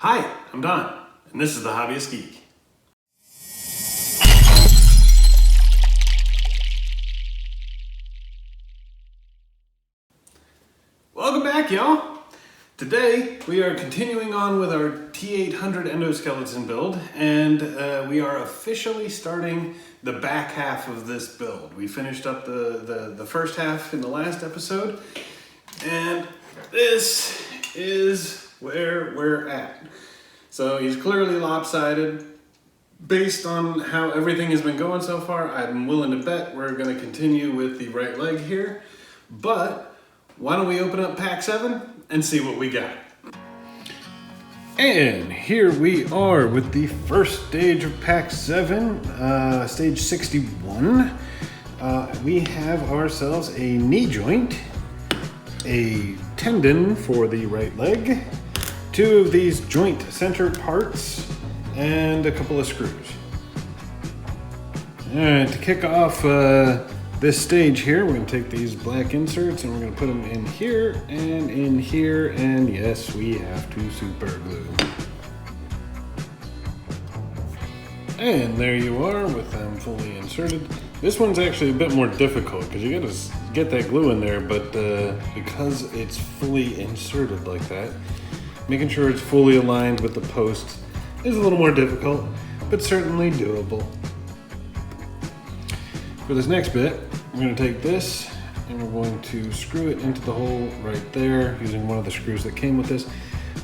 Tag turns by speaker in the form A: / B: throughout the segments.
A: Hi, I'm Don, and this is The Hobbyist Geek. Welcome back, y'all. Today, we are continuing on with our T-800 endoskeleton build, and we are officially starting the back half of this build. We finished up the first half in the last episode, and this is where we're at. So he's clearly lopsided. Based on how everything has been going so far, I'm willing to bet we're going to continue with the right leg here. But why don't we open up pack 7 and see what we got. And here we are with the first stage of pack 7, stage 61. We have ourselves a knee joint, a tendon for the right leg, 2 of these joint center parts, and a couple of screws. Alright, to kick off this stage here, we're going to take these black inserts and we're going to put them in here, and yes, we have to super glue. And there you are with them fully inserted. This one's actually a bit more difficult because you got to get that glue in there, but because it's fully inserted like that, making sure it's fully aligned with the post is a little more difficult, but certainly doable. For this next bit, we're going to take this and we're going to screw it into the hole right there using one of the screws that came with this.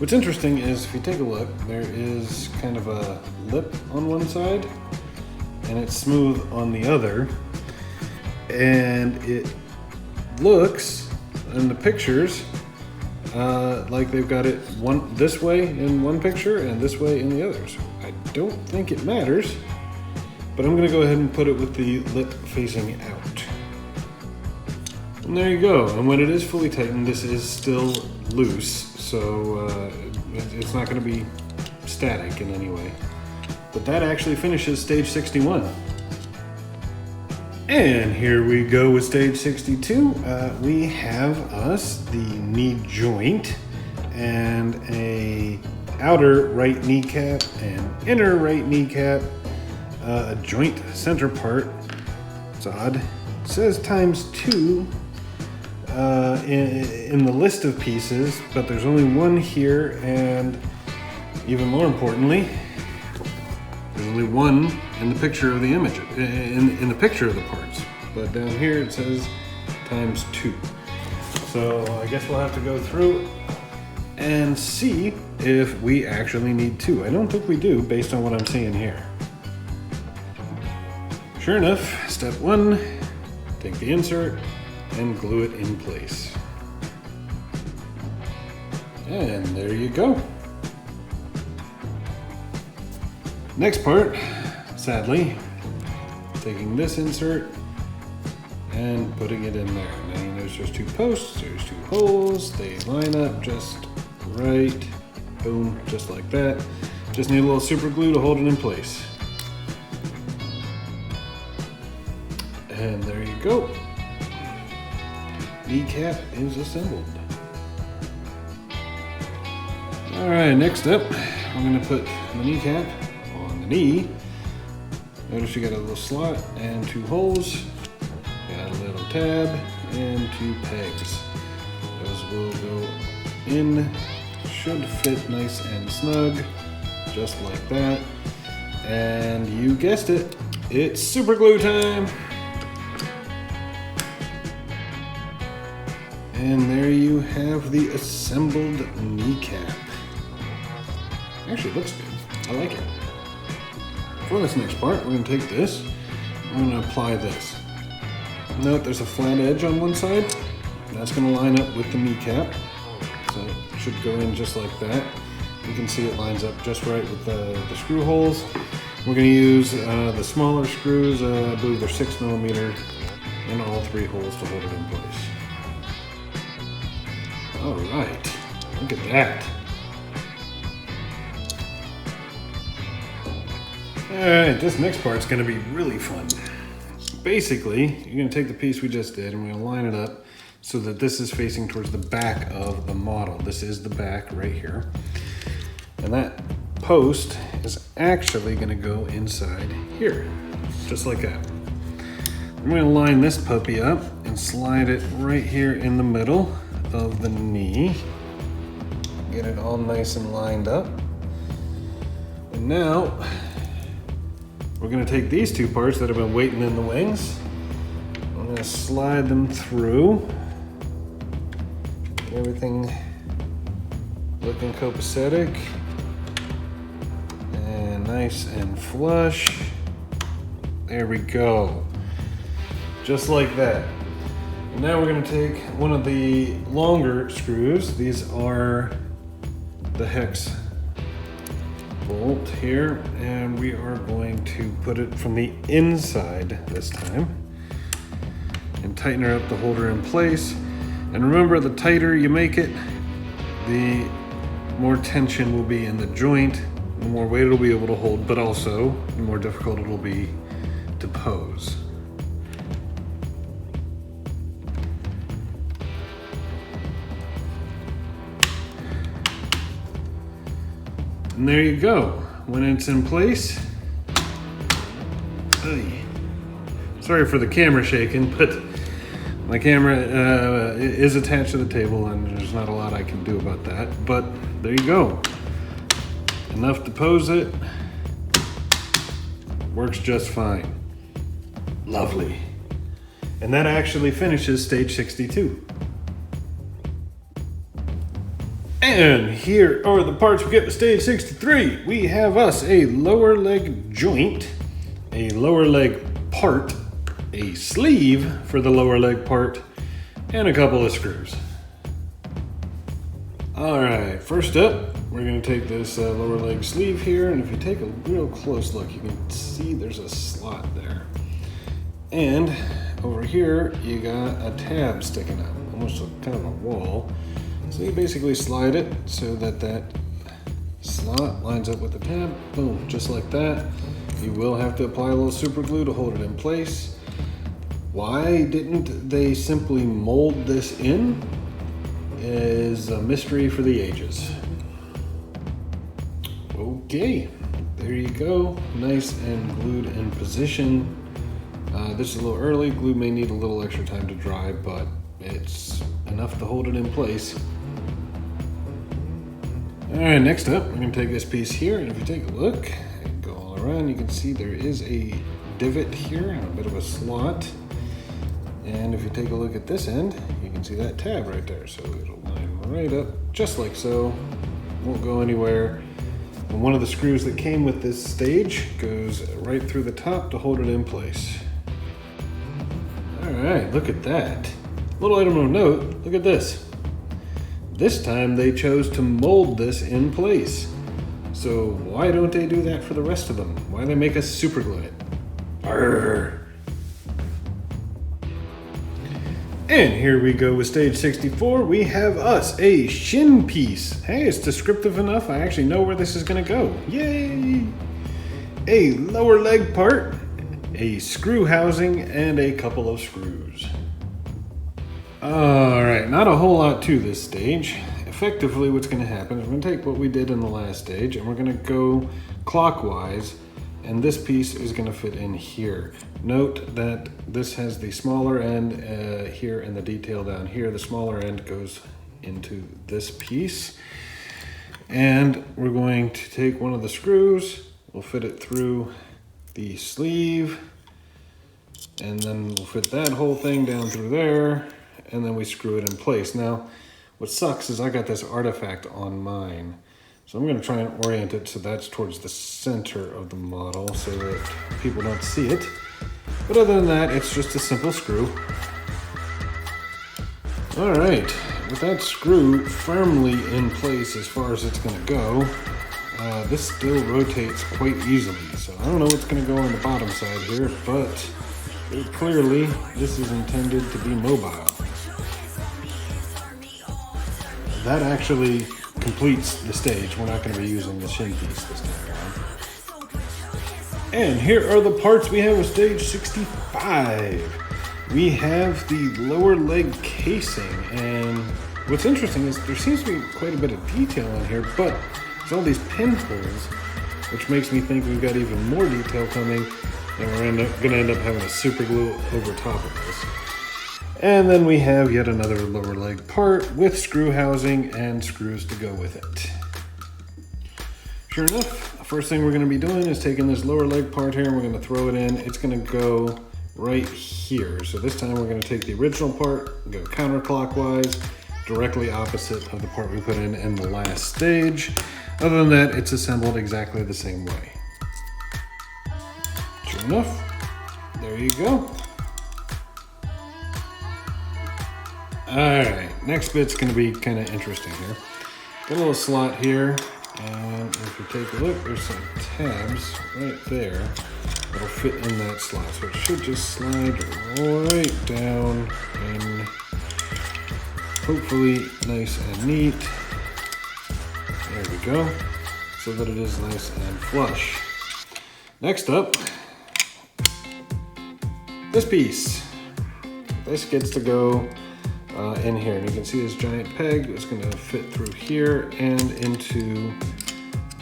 A: What's interesting is if you take a look, there is kind of a lip on one side and it's smooth on the other, and it looks in the pictures like they've got it this way in one picture and this way in the other. So I don't think it matters, but I'm going to go ahead and put it with the lip facing out. And there you go. And when it is fully tightened, this is still loose, so it's not going to be static in any way. But that actually finishes stage 61. And here we go with stage 62. We have us the knee joint and a outer right kneecap and inner right kneecap, a joint center part. It's odd. It says ×2 in the list of pieces, but there's only one here, and even more importantly, there's only one in the picture of the image, in the picture of the parts. But down here it says ×2. So I guess we'll have to go through and see if we actually need 2. I don't think we do based on what I'm seeing here. Sure enough, step 1, take the insert and glue it in place. And there you go. Next part, sadly, taking this insert and putting it in there. Now there's just 2 posts, there's 2 holes, they line up just right, boom, just like that. Just need a little super glue to hold it in place. And there you go. Kneecap is assembled. Alright, next up, I'm going to put the kneecap on the knee. Notice you got a little slot and 2 holes. Got a little tab and 2 pegs. Those will go in. Should fit nice and snug, just like that. And you guessed it, it's super glue time. And there you have the assembled kneecap. Actually, it looks good. I like it. For this next part, we're going to take this, I'm going to apply this. Note there's a flat edge on one side. That's going to line up with the kneecap. So it should go in just like that. You can see it lines up just right with the screw holes. We're going to use the smaller screws, I believe they're 6mm, in all 3 holes to hold it in place. All right, look at that. All right, this next part's gonna be really fun. Basically, you're gonna take the piece we just did and we're gonna line it up so that this is facing towards the back of the model. This is the back right here. And that post is actually gonna go inside here, just like that. I'm gonna line this puppy up and slide it right here in the middle of the knee. Get it all nice and lined up. And now, we're gonna take these two parts that have been waiting in the wings. I'm gonna slide them through. Get everything looking copacetic and nice and flush. There we go. Just like that. And now we're gonna take one of the longer screws. These are the hex bolt here, and we are going to put it from the inside this time and tighten her up to hold her in place. And remember, the tighter you make it, the more tension will be in the joint, the more weight it'll be able to hold, but also the more difficult it will be to pose. And there you go. When it's in place, sorry for the camera shaking, but my camera is attached to the table and there's not a lot I can do about that. But there you go. Enough to pose it. Works just fine. Lovely. And that actually finishes stage 62. And here are the parts we get with stage 63. We have us a lower leg joint, a lower leg part, a sleeve for the lower leg part, and a couple of screws. All right, first up, we're gonna take this lower leg sleeve here, and if you take a real close look, you can see there's a slot there. And over here, you got a tab sticking up, almost kind of a wall. So you basically slide it so that that slot lines up with the tab. Boom, just like that. You will have to apply a little super glue to hold it in place. Why didn't they simply mold this in is a mystery for the ages. Okay, there you go. Nice and glued in position. This is a little early. Glue may need a little extra time to dry, but it's enough to hold it in place. All right, next up, we're gonna take this piece here, and if you take a look and go all around, you can see there is a divot here and a bit of a slot. And if you take a look at this end, you can see that tab right there. So it'll line right up, just like so. Won't go anywhere. And one of the screws that came with this stage goes right through the top to hold it in place. All right, look at that. Little item of note, look at this. This time they chose to mold this in place. So why don't they do that for the rest of them? Why do they make us super glue it? Arrgh. And here we go with stage 64. We have us a shin piece. Hey, it's descriptive enough. I actually know where this is gonna go. Yay! A lower leg part, a screw housing, and a couple of screws. All right, not a whole lot to this stage. Effectively, what's gonna happen is we're gonna take what we did in the last stage and we're gonna go clockwise, and this piece is gonna fit in here. Note that this has the smaller end here and the detail down here. The smaller end goes into this piece. And we're going to take one of the screws, we'll fit it through the sleeve, and then we'll fit that whole thing down through there, and then we screw it in place. Now, what sucks is I got this artifact on mine. So I'm gonna try and orient it so that's towards the center of the model so that people don't see it. But other than that, it's just a simple screw. All right, with that screw firmly in place as far as it's gonna go, this still rotates quite easily. So I don't know what's gonna go on the bottom side here, but clearly this is intended to be mobile. That actually completes the stage. We're not going to be using the shin piece this time around. And here are the parts we have with stage 65. We have the lower leg casing, and what's interesting is there seems to be quite a bit of detail in here, but There's all these pinholes, which makes me think we've got even more detail coming, and we're gonna end up having a super glue over top of this. And then we have yet another lower leg part with screw housing and screws to go with it. Sure enough, the first thing we're gonna be doing is taking this lower leg part here and we're gonna throw it in. It's gonna go right here. So this time we're gonna take the original part, go counterclockwise, directly opposite of the part we put in the last stage. Other than that, it's assembled exactly the same way. Sure enough, there you go. All right, next bit's gonna be kind of interesting here. Got a little slot here, and if you take a look, there's some tabs right there that'll fit in that slot. So it should just slide right down and hopefully nice and neat. There we go, so that it is nice and flush. Next up, this piece. This gets to go in here, and you can see this giant peg is going to fit through here and into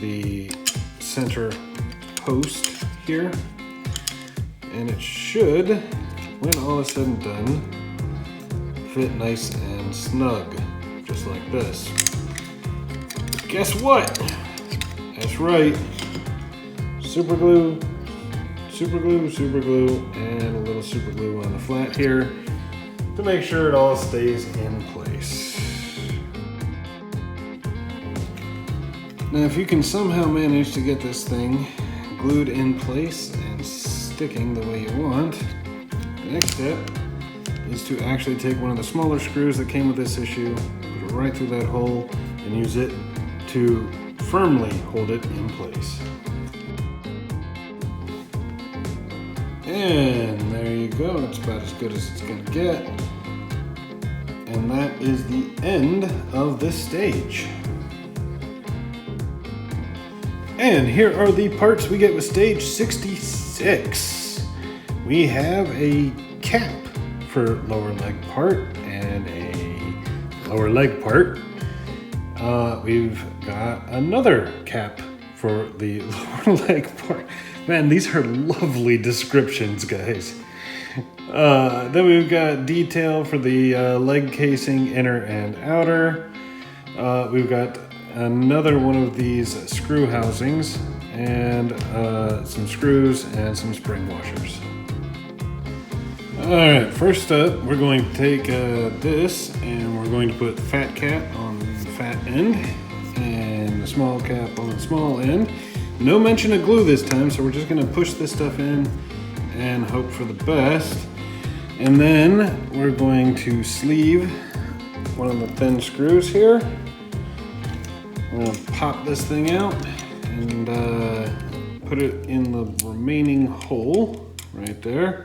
A: the center post here, and it should, when all is said and done, fit nice and snug, just like this. Guess what? That's right. Super glue, super glue, super glue, and a little super glue on the flat here to make sure it all stays in place. Now, if you can somehow manage to get this thing glued in place and sticking the way you want, the next step is to actually take one of the smaller screws that came with this issue, put it right through that hole, and use it to firmly hold it in place. And there you go, it's about as good as it's gonna get. And that is the end of this stage. And here are the parts we get with stage 66. We have a cap for lower leg part and a lower leg part. We've got another cap for the lower leg part. Man, these are lovely descriptions, guys. Then we've got detail for the leg casing, inner and outer. We've got another one of these screw housings and some screws and some spring washers. All right, first up, we're going to take this and we're going to put the fat cap on the fat end and the small cap on the small end. No mention of glue this time, so we're just gonna push this stuff in and hope for the best. And then we're going to sleeve one of the thin screws here. We're gonna pop this thing out and put it in the remaining hole right there.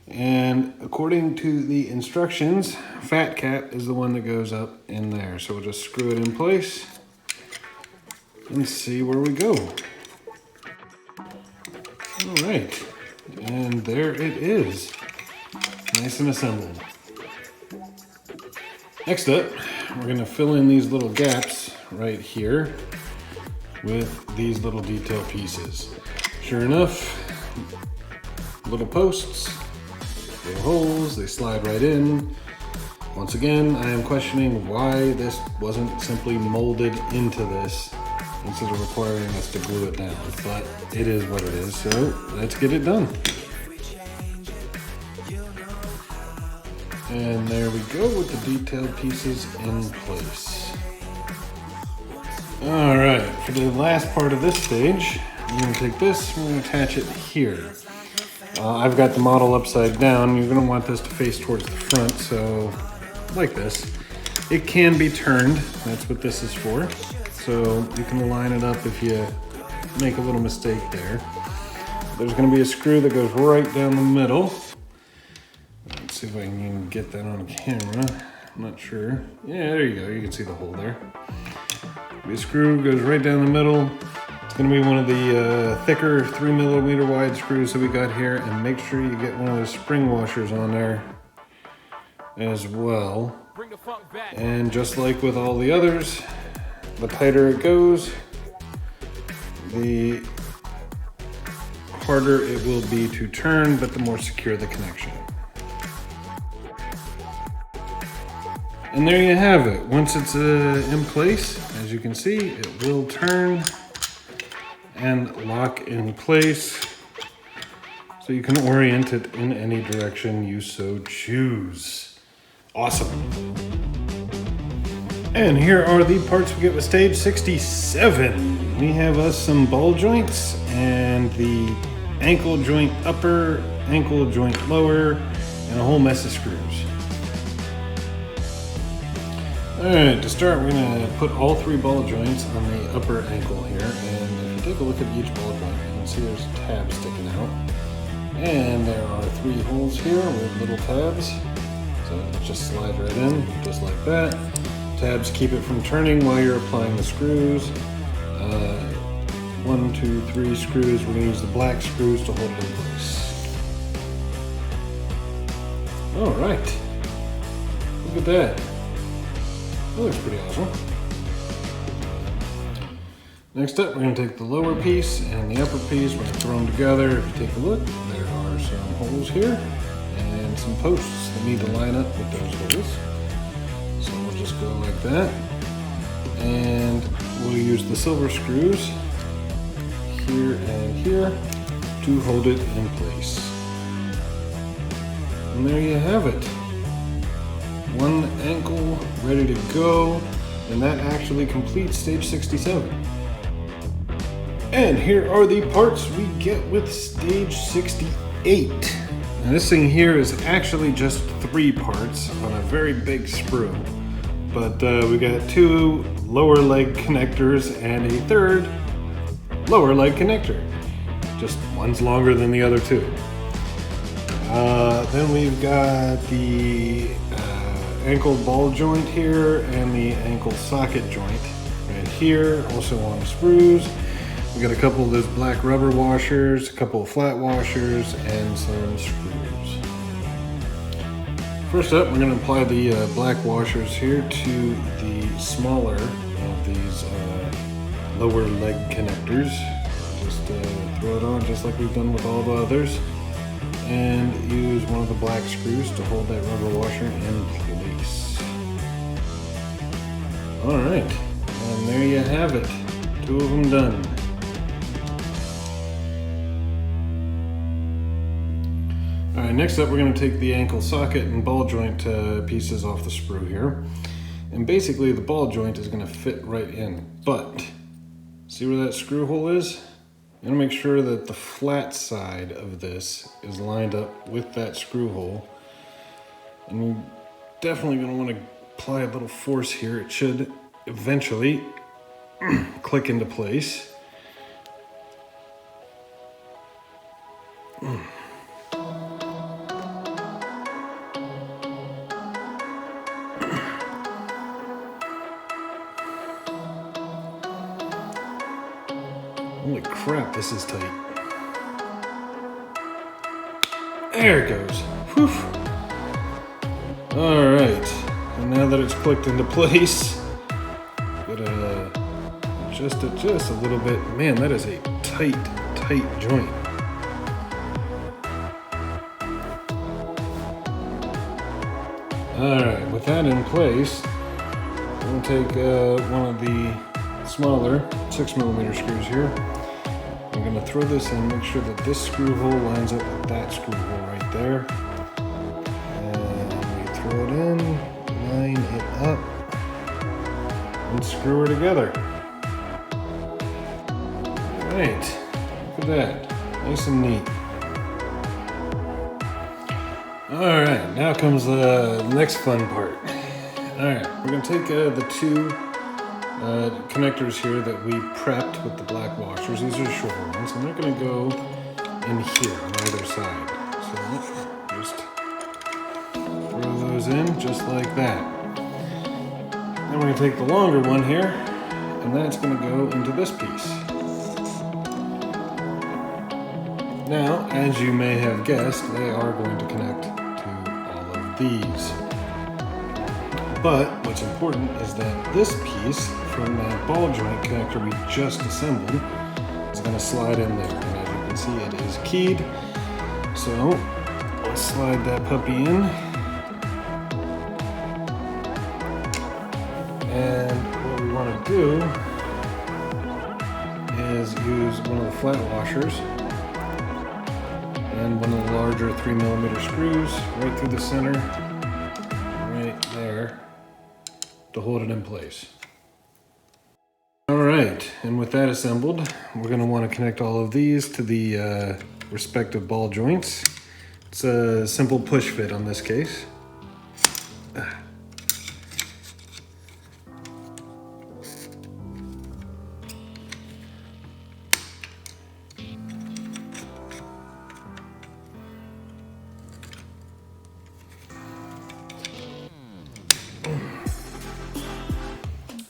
A: And according to the instructions, fat cap is the one that goes up in there. So we'll just screw it in place and see where we go. All right, and there it is, nice and assembled. Next up, we're gonna fill in these little gaps right here with these little detail pieces. Sure enough, little posts, little holes, they slide right in. Once again, I am questioning why this wasn't simply molded into this instead of requiring us to glue it down, but it is what it is, so let's get it done. And there we go with the detailed pieces in place. All right, for the last part of this stage, I'm gonna take this, we're gonna attach it here. I've got the model upside down. You're gonna want this to face towards the front, so like this. It can be turned, that's what this is for. So you can line it up if you make a little mistake there. There's gonna be a screw that goes right down the middle. Let's see if I can even get that on camera. I'm not sure. Yeah, there you go, you can see the hole there. The screw goes right down the middle. It's gonna be one of the thicker 3mm wide screws that we got here, and make sure you get one of those spring washers on there as well. And just like with all the others, the tighter it goes, the harder it will be to turn, but the more secure the connection. And there you have it. Once it's in place, as you can see, it will turn and lock in place, so you can orient it in any direction you so choose. Awesome. And here are the parts we get with stage 67. We have us some ball joints and the ankle joint upper, ankle joint lower, and a whole mess of screws. Alright, to start we're going to put all 3 ball joints on the upper ankle here, and if you take a look at each ball joint, you can see there's tabs sticking out. And there are 3 holes here with little tabs, so it just slides right in, just like that. Tabs keep it from turning while you're applying the screws. 1, 2, 3 screws. We're going to use the black screws to hold it in place. Alright, look at that. That looks pretty awesome. Next up, we're going to take the lower piece and the upper piece. We're going to throw them together. If you take a look, there are some holes here and some posts that need to line up with those holes. So we'll just go like that. And we'll use the silver screws here and here to hold it in place. And there you have it. One ankle ready to go, and that actually completes stage 67. And here are the parts we get with stage 68. Now this thing here is actually just 3 parts on a very big sprue, but we got 2 lower leg connectors and a 3rd lower leg connector. Just one's longer than the other 2. Then we've got the ankle ball joint here and the ankle socket joint right here, also on sprues. We got a couple of those black rubber washers, a couple of flat washers, and some screws. First up, we're going to apply the black washers here to the smaller of these lower leg connectors. Just throw it on just like we've done with all the others, and use one of the black screws to hold that rubber washer in place. Alright, and there you have it. 2 of them done. Alright, next up we're going to take the ankle socket and ball joint pieces off the sprue here. And basically the ball joint is going to fit right in. But, see where that screw hole is? I'm going to make sure that the flat side of this is lined up with that screw hole. And we're definitely going to want to apply a little force here. It should eventually click into place. Holy crap, this is tight. There it goes. Whew. All right, and now that it's clicked into place, gotta adjust it just a little bit. Man, that is a tight joint. All right, with that in place, I'm gonna take one of the smaller 6mm screws here. I'm going to throw this in, make sure that this screw hole lines up with that screw hole right there. And we throw it in, line it up, and screw her together. Alright, look at that. Nice and neat. Alright, now comes the next fun part. Alright, we're going to take the 2 connectors here that we prepped with the black washers. These are shorter ones, and they're going to go in here on either side. So just throw those in just like that. Then we're going to take the longer one here, and that's going to go into this piece. Now, as you may have guessed, they are going to connect to all of these. But what's important is that this piece from that ball joint connector we just assembled is going to slide in there. And as you can see, it is keyed. So let's slide that puppy in. And what we want to do is use one of the flat washers and one of the larger 3mm screws right through the center, right there, to hold it in place. All right, and with that assembled, we're going to want to connect all of these to the respective ball joints. It's a simple push fit on this case.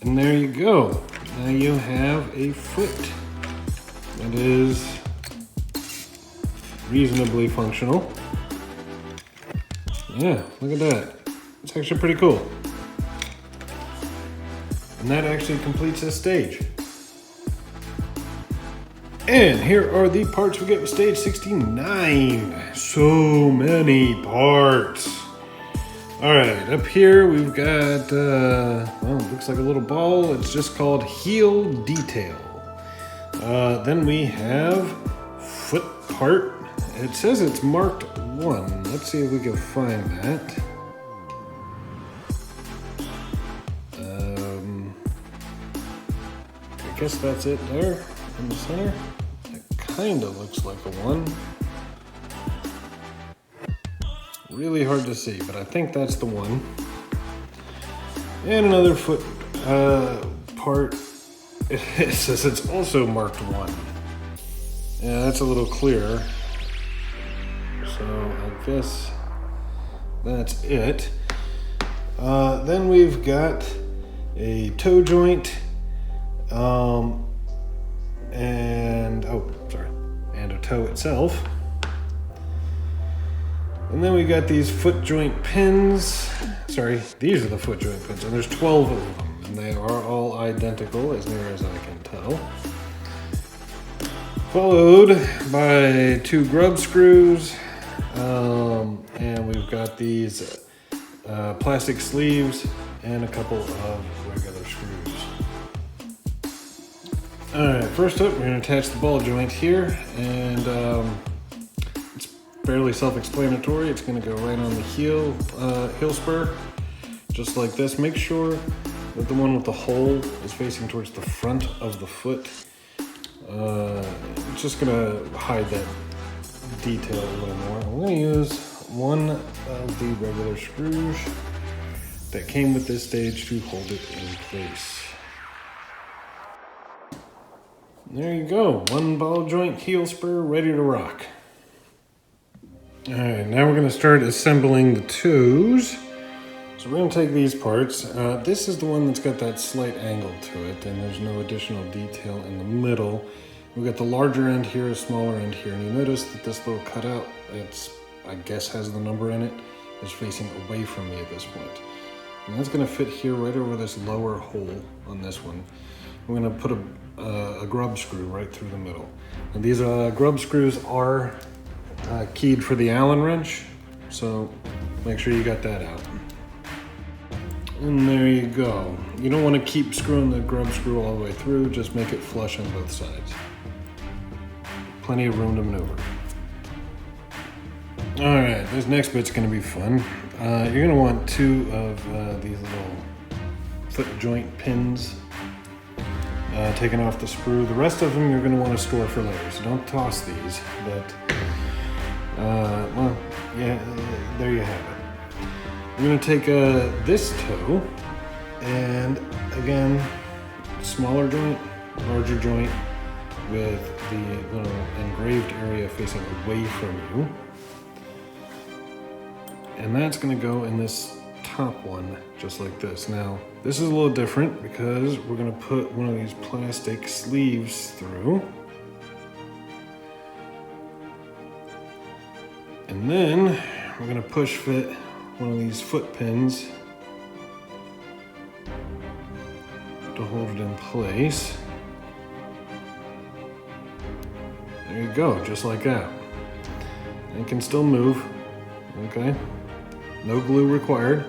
A: And there you go. Now you have a foot that is reasonably functional. Yeah, look at that. It's actually pretty cool. And that actually completes this stage. And here are the parts we get with stage 69. So many parts. All right, up here we've got, well, it looks like a little ball. It's just called heel detail. Then we have foot part. It says it's marked 1. Let's see if we can find that. I guess that's it there in the center. It kind of looks like a 1. Really hard to see, but I think that's the 1. And another foot part. It says it's also marked 1. Yeah, that's a little clearer. So I guess that's it. Then we've got a toe joint, and a toe itself. And then we got these foot joint pins. Sorry, these are the foot joint pins, and there's 12 of them, and they are all identical as near as I can tell. Followed by 2 grub screws, and we've got these plastic sleeves and a couple of regular screws. All right, first up, we're going to attach the ball joint here, and it's fairly self-explanatory. It's going to go right on the heel spur, just like this. Make sure that the one with the hole is facing towards the front of the foot. It's just going to hide that detail a little more. I'm going to use one of the regular screws that came with this stage to hold it in place. There you go, one ball joint heel spur ready to rock. All right, now we're going to start assembling the toes. So we're going to take these parts. This is the one that's got that slight angle to it, and there's no additional detail in the middle. We've got the larger end here, a smaller end here, and you notice that this little cutout, it's, I guess, has the number in it, is facing away from me at this point. And that's going to fit here right over this lower hole on this one. We're going to put a grub screw right through the middle. And these grub screws are keyed for the Allen wrench, so make sure you got that out. And there you go. You don't want to keep screwing the grub screw all the way through, just make it flush on both sides. Plenty of room to maneuver. All right, this next bit's gonna be fun. You're gonna want 2 of these little foot joint pins taken off the sprue. The rest of them you're gonna want to store for later, so don't toss these, but well, yeah, there you have it. We're gonna take this toe, and again, smaller joint, larger joint, with the little engraved area facing away from you. And that's gonna go in this top one, just like this. Now, this is a little different because we're gonna put one of these plastic sleeves through. And then we're gonna push fit one of these foot pins to hold it in place. There you go, just like that. It can still move, okay? No glue required,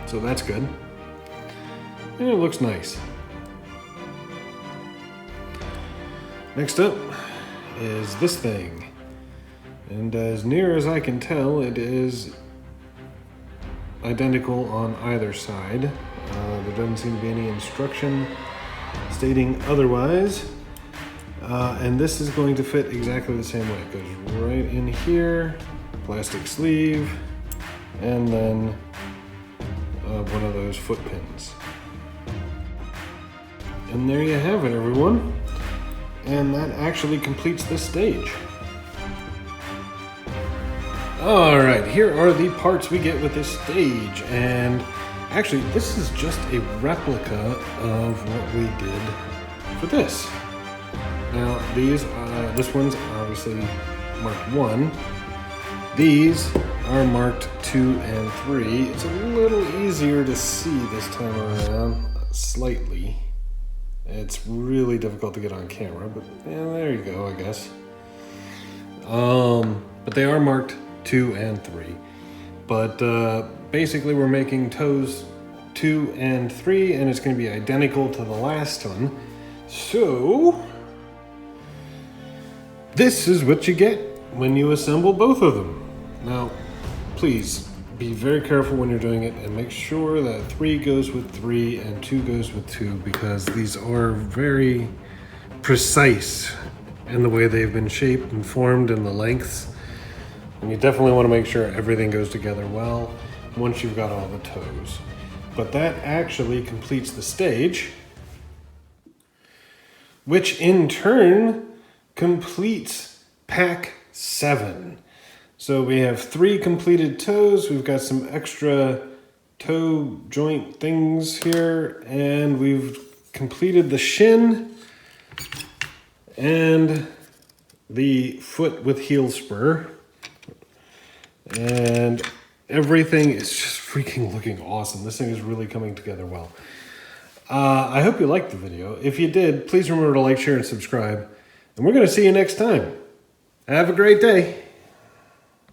A: so that's good. And it looks nice. Next up is this thing. And as near as I can tell, it is identical on either side. There doesn't seem to be any instruction stating otherwise. And this is going to fit exactly the same way. It goes right in here, plastic sleeve, and then one of those foot pins. And there you have it, everyone. And that actually completes this stage. All right, here are the parts we get with this stage. And actually, this is just a replica of what we did for this. Now, this one's obviously marked 1. These are marked 2 and 3. It's a little easier to see this time around, slightly. It's really difficult to get on camera, but yeah, there you go, I guess. But they are marked 2 and 3. But basically we're making toes 2 and 3, and it's going to be identical to the last one. So this is what you get when you assemble both of them. Now, please be very careful when you're doing it and make sure that 3 goes with 3 and 2 goes with 2, because these are very precise in the way they've been shaped and formed and the lengths. And you definitely want to make sure everything goes together well once you've got all the toes. But that actually completes the stage, which in turn completes pack 7. So we have 3 completed toes, we've got some extra toe joint things here, and we've completed the shin and the foot with heel spur. And everything is just freaking looking awesome. This thing is really coming together well. I hope you liked the video. If you did, please remember to like, share, and subscribe. And we're going to see you next time. Have a great day.